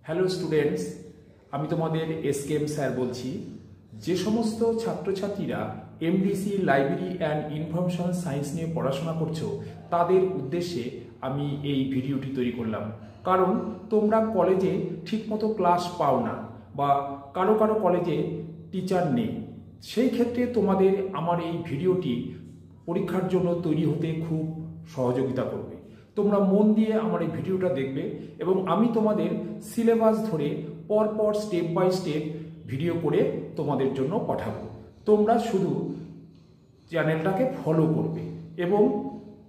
Hello students, আমি তোমাদের SKM sir বলছি। যে সমস্ত ছাত্রছাত্রীরা MDC library and information science নিয়ে পড়াশোনা করছো তাদের উদ্দেশ্যে আমি এই ভিডিওটি তৈরি করলাম। কারণ তোমরা কলেজে ঠিকমতো ক্লাস পাও না বা কারো কারো কলেজে টিচার নেই, সেই ক্ষেত্রে তোমাদের আমার এই ভিডিওটি পরীক্ষার জন্য তৈরি হতে খুব সহযোগিতা করবে। তোমরা মন দিয়ে আমার এই ভিডিওটা দেখবে এবং আমি তোমাদের সিলেবাস ধরে পরপর স্টেপ বাই স্টেপ ভিডিও করে তোমাদের জন্য পাঠাবো। তোমরা শুধু চ্যানেলটাকে ফলো করবে এবং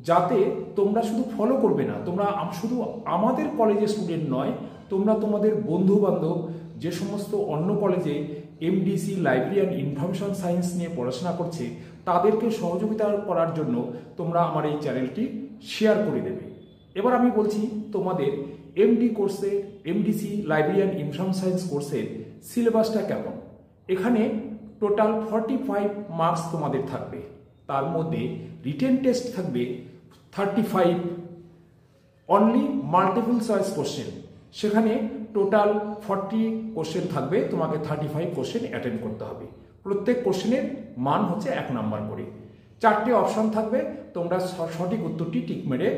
যাতে তোমরা শুধু ফলো করবে না, তোমরা শুধু আমাদের কলেজের স্টুডেন্ট নয়, তোমরা তোমাদের বন্ধু বান্ধব যে সমস্ত অন্য কলেজে MDC library and information science নিয়ে পড়াশোনা করছে তাদেরকে সহযোগিতা করার জন্য তোমরা আমার এই চ্যানেলটি শেয়ার করে দেবে। এবার আমি বলছি তোমাদের এমডি কোর্সে MDC library and information science কোর্সের সিলেবাসটা কেমন। এখানে টোটাল 45 মার্কস তোমাদের থাকবে, তার মধ্যে রিটেন টেস্ট থাকবে 35, অনলি মাল্টিপল চয়েস কোশ্চেন। সেখানে টোটাল 40 কোশ্চেন থাকবে, তোমাকে 35 কোশ্চেন অ্যাটেন্ড করতে হবে। প্রত্যেক কোশ্চেনের মান হচ্ছে 1 নাম্বার করে। 4টে অপশন থাকবে, তোমরা সঠিক উত্তরটি টিক মেরে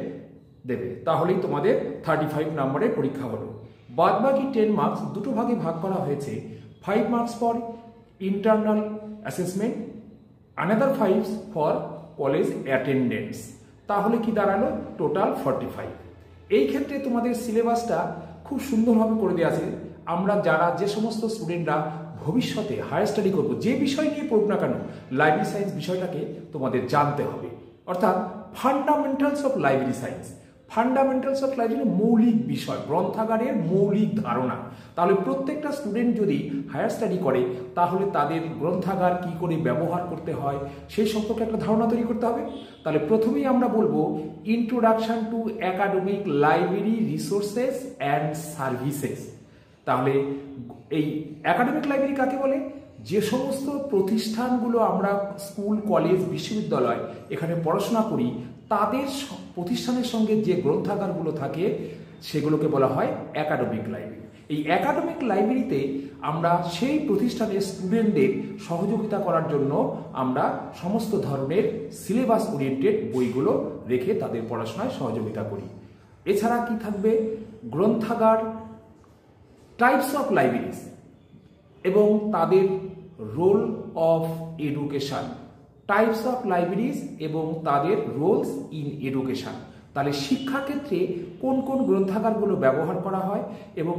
দেবে, তাহলেই তোমাদের 35 নাম্বারের পরীক্ষা হলো। বাদবাকি 10 মার্কস দুটো ভাগে ভাগ করা হয়েছে। 5 marks for internal assessment, another 5 for college attendance. তাহলে কি দাঁড়ালো? টোটাল 45। এই ক্ষেত্রে তোমাদের সিলেবাসটা খুব সুন্দরভাবে করে দেওয়া আছে। আমরা যে সমস্ত স্টুডেন্টরা ভবিষ্যতে হায়ার স্টাডি করবো, যে বিষয় নিয়ে পড়ব না কেন, লাইব্রেরি সায়েন্স বিষয়টাকে তোমাদের জানতে হবে। অর্থাৎ fundamentals of library science, fundamentals of library মৌলিক বিষয়, গ্রন্থাগারের মৌলিক ধারণা। তাহলে প্রত্যেকটা স্টুডেন্ট যদি হায়ার স্টাডি করে তাহলে তাদের গ্রন্থাগার কি করে ব্যবহার করতে হয় সেই সম্পর্কে একটা ধারণা তৈরি করতে হবে। তাহলে প্রথমেই আমরা বলবো introduction to academic library resources and services. তাহলে এই একাডেমিক লাইব্রেরি কাকে বলে? যে সমস্ত প্রতিষ্ঠানগুলো আমরা স্কুল, কলেজ, বিশ্ববিদ্যালয় এখানে পড়াশোনা করি তাদের প্রতিষ্ঠানের সঙ্গে যে গ্রন্থাগারগুলো থাকে সেগুলোকে বলা হয় একাডেমিক লাইব্রেরি। এই একাডেমিক লাইব্রেরিতে আমরা সেই প্রতিষ্ঠানের স্টুডেন্টদের সহযোগিতা করার জন্য আমরা সমস্ত ধরনের সিলেবাস ওরিয়েন্টেড বইগুলো রেখে তাদের পড়াশোনায় সহযোগিতা করি। এছাড়া কি থাকবে? গ্রন্থাগার, টাইপস অফ লাইব্রেরিজ এবং তাদের role of education, types of libraries এবং তাদের রোলস ইন এডুকেশন। তাহলে শিক্ষাক্ষেত্রে কোন কোন গ্রন্থাগারগুলো ব্যবহার করা হয় এবং